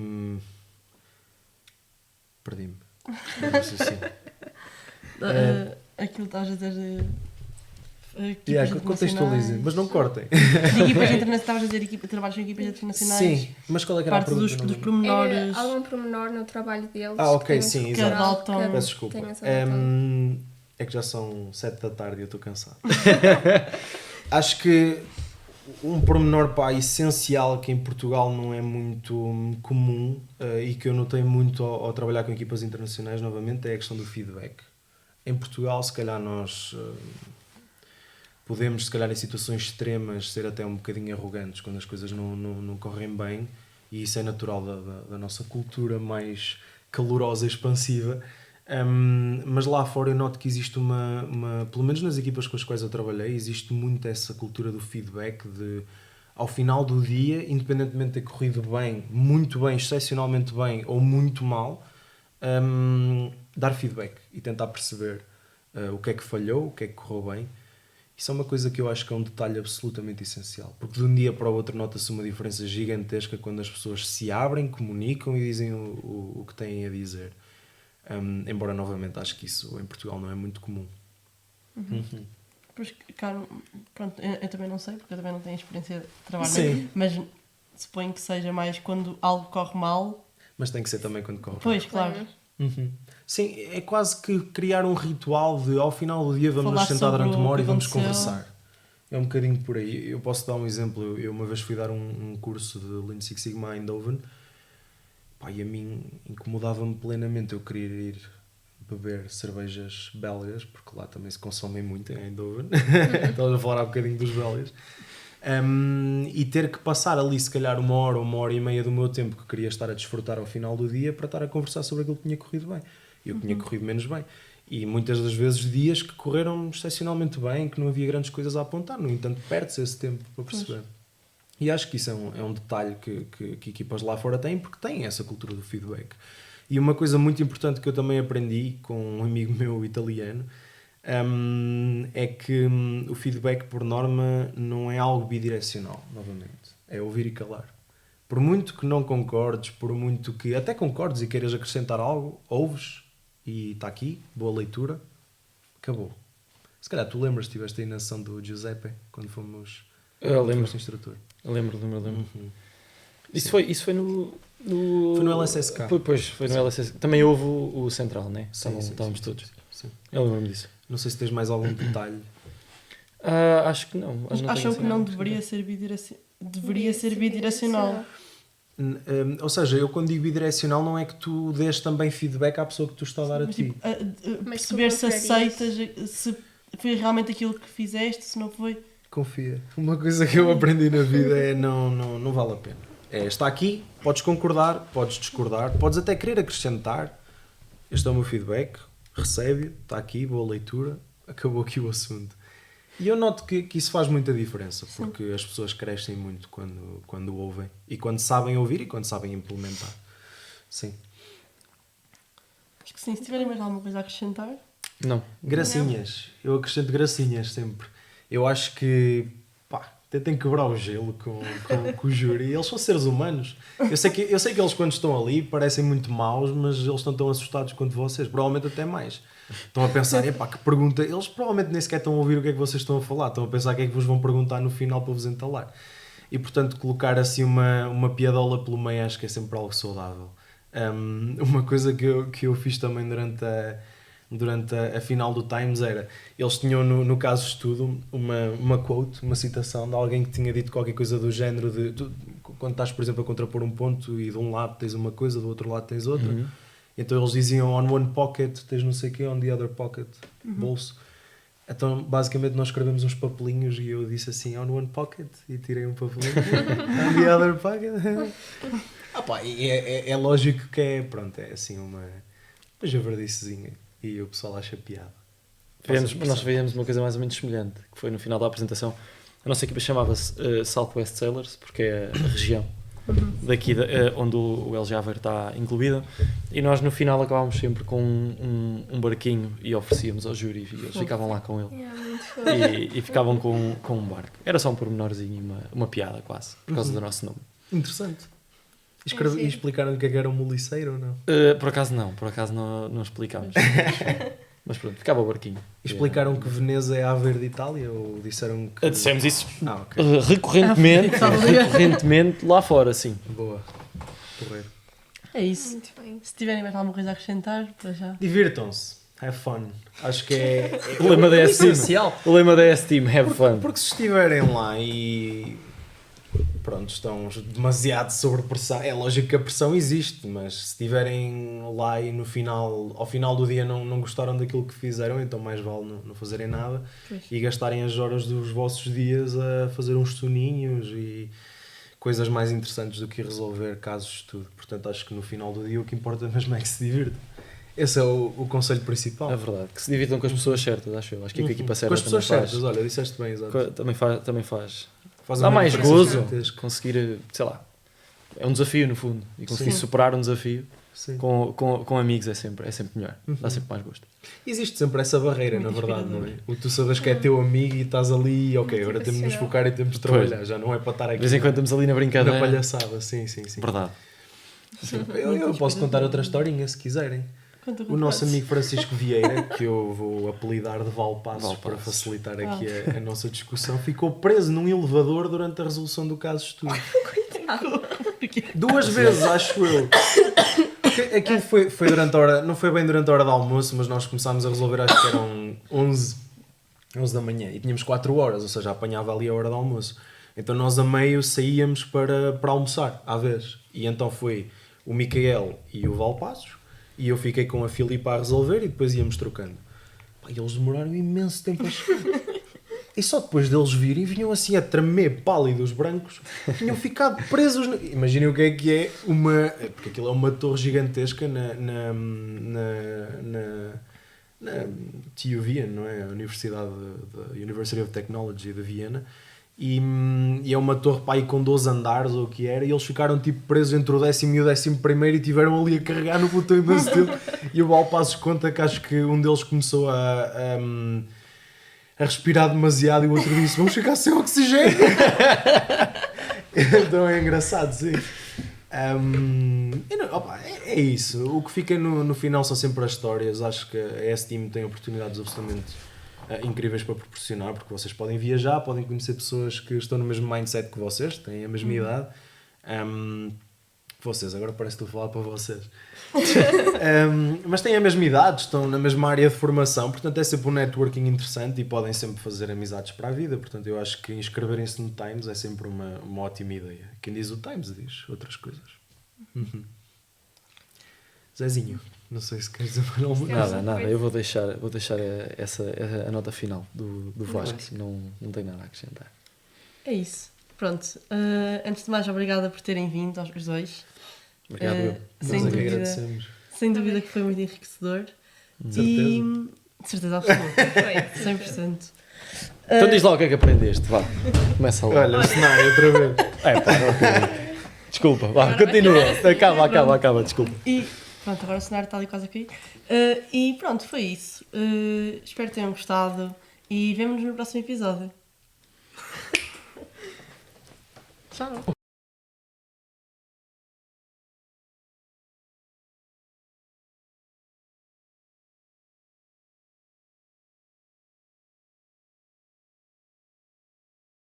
perdi-me. Aquilo que estás a dizer... Contextualizem, mas não cortem. De equipas internacionais, estavas a dizer trabalhos com equipas internacionais. Sim, mas qual é que era a parte pergunta? dos pormenores. Algum pormenor no trabalho deles? Ok, sim, que exato. adotam. Peço desculpa. É que já são 7 da tarde e eu estou cansado. Acho que um pormenor essencial que em Portugal não é muito comum, e que eu notei muito ao trabalhar com equipas internacionais, novamente, é a questão do feedback. Em Portugal, se calhar nós... podemos, se calhar, em situações extremas, ser até um bocadinho arrogantes quando as coisas não correm bem, e isso é natural da nossa cultura mais calorosa e expansiva. Mas lá fora eu noto que existe pelo menos nas equipas com as quais eu trabalhei, existe muito essa cultura do feedback, de, ao final do dia, independentemente de ter corrido bem, muito bem, excepcionalmente bem ou muito mal, dar feedback e tentar perceber o que é que falhou, o que é que correu bem. Isso é uma coisa que eu acho que é um detalhe absolutamente essencial, porque de um dia para o outro nota-se uma diferença gigantesca quando as pessoas se abrem, comunicam e dizem o que têm a dizer. Embora, novamente, acho que isso em Portugal não é muito comum. Pois, claro, pronto, eu também não sei, porque eu também não tenho experiência de trabalho, Sim. mas suponho que seja mais quando algo corre mal. Mas tem que ser também quando corre. Pois, claro. Sim, é quase que criar um ritual de, ao final do dia, vamos Falar nos sentar sobre durante uma hora e vamos aconteceu. conversar. É um bocadinho por aí. Eu posso dar um exemplo. Eu uma vez fui dar um curso de Lean Six Sigma em Eindhoven. E a mim incomodava-me plenamente eu querer ir beber cervejas belgas, porque lá também se consomem muito em Eindhoven. Estamos a falar um bocadinho dos belgas. E ter que passar ali se calhar 1 hora ou 1 hora e meia do meu tempo que queria estar a desfrutar ao final do dia para estar a conversar sobre aquilo que tinha corrido bem e o que tinha corrido menos bem. E muitas das vezes dias que correram excepcionalmente bem, que não havia grandes coisas a apontar. No entanto, perde-se esse tempo para perceber. E acho que isso é um detalhe que equipas lá fora têm, porque têm essa cultura do feedback. E uma coisa muito importante que eu também aprendi com um amigo meu italiano é que o feedback, por norma, não é algo bidirecional, novamente. É ouvir e calar. Por muito que não concordes, por muito que até concordes e queiras acrescentar algo, ouves e está aqui, boa leitura, acabou. Se calhar tu lembras, estiveste aí na sessão do Giuseppe, quando fomos... Eu lembro. Foste instrutor. Eu lembro. Uhum. Isso foi no... Foi no LSSK. Pois, foi no LSSK. Também houve o Central, né? Sim, Estávamos sim, todos. sim. Eu lembro-me disso. Não sei se tens mais algum detalhe. Acho que não. Acho Acham que não deveria ser bidirecional. Ou seja, eu quando digo bidirecional não é que tu dês também feedback à pessoa que tu está a dar a Mas, ti. tipo, Mas perceber tu se aceitas, se foi realmente aquilo que fizeste, se não foi. Confia. Uma coisa que eu aprendi na vida é não vale a pena. Está aqui, podes concordar, podes discordar, podes até querer acrescentar. Este é o meu feedback, recebe-o, está aqui, boa leitura, acabou aqui o assunto. E eu noto que isso faz muita diferença, porque as pessoas crescem muito quando ouvem, e quando sabem ouvir e quando sabem implementar. Sim. Acho que sim, se tiverem mais alguma coisa a acrescentar. Não. Gracinhas. Eu acrescento gracinhas sempre. Eu acho que tentem quebrar o gelo com o júri. Eles são seres humanos. Eu sei que eles quando estão ali parecem muito maus, mas eles estão tão assustados quanto vocês. Provavelmente até mais. Estão a pensar, que pergunta... Eles provavelmente nem sequer estão a ouvir o que é que vocês estão a falar. Estão a pensar o que é que vos vão perguntar no final para vos entalar. E portanto colocar assim uma piadola pelo meio acho que é sempre algo saudável. Uma coisa que eu fiz também durante a final do Times era, eles tinham no caso de estudo uma quote, uma citação de alguém que tinha dito qualquer coisa do género de quando estás, por exemplo, a contrapor um ponto e de um lado tens uma coisa, do outro lado tens outra. Então eles diziam on one pocket tens não sei o quê, on the other pocket, bolso. Então basicamente nós escrevemos uns papelinhos e eu disse assim on one pocket e tirei um papelinho on the other pocket. É lógico que é assim uma javardicezinha. E o pessoal acha piada. Nós fizemos uma coisa mais ou menos semelhante, que foi no final da apresentação. A nossa equipa chamava-se Southwest Sailors, porque é a região daqui onde o LG Aveiro está incluída. E nós no final acabávamos sempre com um barquinho e oferecíamos ao júri e eles ficavam lá com ele. E ficavam com um barco. Era só um pormenorzinho e uma piada quase, por causa do nosso nome. Interessante. E explicaram o que era um moliceiro ou não? Por acaso não explicámos. Mas pronto, ficava o barquinho. Explicaram que Veneza é a Aveiro de Itália ou disseram que... Dissemos isso ok. recorrentemente lá fora, sim. Boa. Porreiro. É isso. Muito bem. Se tiverem mais alguma coisa a acrescentar, para já. Divirtam-se. Have fun. Acho que é O lema da S-Team. essencial. O lema da S-Team, have fun. Porque se estiverem lá e... Pronto, estão demasiado sob pressão. É lógico que a pressão existe, mas se estiverem lá e ao final do dia não gostaram daquilo que fizeram, então mais vale não fazerem nada e gastarem as horas dos vossos dias a fazer uns soninhos e coisas mais interessantes do que resolver casos de estudo. Portanto, acho que no final do dia o que importa mesmo é que se divirtam. Esse é o conselho principal. É verdade, que se divirtam com as pessoas certas, acho eu. Acho que a equipa certa com as pessoas também certas, olha, disseste bem, exato. Também faz. Faz Dá uma mais diferença gozo gigantesca. conseguir, sei lá, é um desafio no fundo. E conseguir Sim. superar um desafio Sim. com amigos é sempre melhor. Dá sempre mais gosto. Existe sempre essa barreira, Muito na verdade, não é? inspirador. Tu sabes que é teu amigo e estás ali, ok, agora temos de nos focar e temos de trabalhar, Pois. já não é para estar De aqui vez em quando estamos ali na na brincadeira. palhaçada, sim. Verdade. Eu posso contar outra historinha se quiserem. Conta O nosso amigo Francisco Vieira, que eu vou apelidar de Valpassos para Valpassos. facilitar aqui a nossa discussão, ficou preso num elevador durante a resolução do caso de estudo. Duas vezes, acho eu. Aquilo foi durante a hora, não foi bem durante a hora de almoço, mas nós começámos a resolver, acho que eram 11 da manhã e tínhamos 4 horas, ou seja, apanhava ali a hora de almoço. Então nós a meio saíamos para almoçar, à vez. E então foi o Micael e o Valpassos, e eu fiquei com a Filipa a resolver e depois íamos trocando. E eles demoraram imenso tempo a chegar. E só depois deles virem, vinham assim a tremer, pálidos, brancos, tinham ficado presos. Imaginem o que é uma... Porque aquilo é uma torre gigantesca na TU Wien, não é? A University of Technology de Viena. E é uma torre pá, aí com 12 andares ou o que era, e eles ficaram tipo presos entre o 10º e o 11º e tiveram ali a carregar no botão imenso tempo. E o Val Passos conta que acho que um deles começou a respirar demasiado e o outro disse: vamos ficar sem oxigênio. Então é engraçado, sim. É isso. O que fica no final são sempre as histórias. Acho que a S-Team tem oportunidades absolutamente incríveis para proporcionar, porque vocês podem viajar, podem conhecer pessoas que estão no mesmo mindset que vocês, têm a mesma idade. Vocês, agora parece que estou a falar para vocês. Mas têm a mesma idade, estão na mesma área de formação, portanto é sempre um networking interessante e podem sempre fazer amizades para a vida. Portanto, eu acho que inscreverem-se no Times é sempre uma ótima ideia. Quem diz o Times diz outras coisas. Zezinho, não sei se queres dizer mais alguma coisa. Nada, eu vou deixar a nota final do Vasco, não tenho nada a acrescentar. É isso. Pronto. Antes de mais, obrigada por terem vindo aos dois. Obrigado, eu. Sem Nós é que dúvida, agradecemos. sem dúvida que foi muito enriquecedor. De certeza. E de certeza absoluta. 100%. Então diz lá o que é que aprendeste, vá. Começa lá. Olha, cenário outra vez. Desculpa, vá, continua. Acaba, desculpa. E pronto, agora o cenário está ali quase a cair. E pronto, foi isso. Espero que tenham gostado e vemo-nos no próximo episódio. Tchau.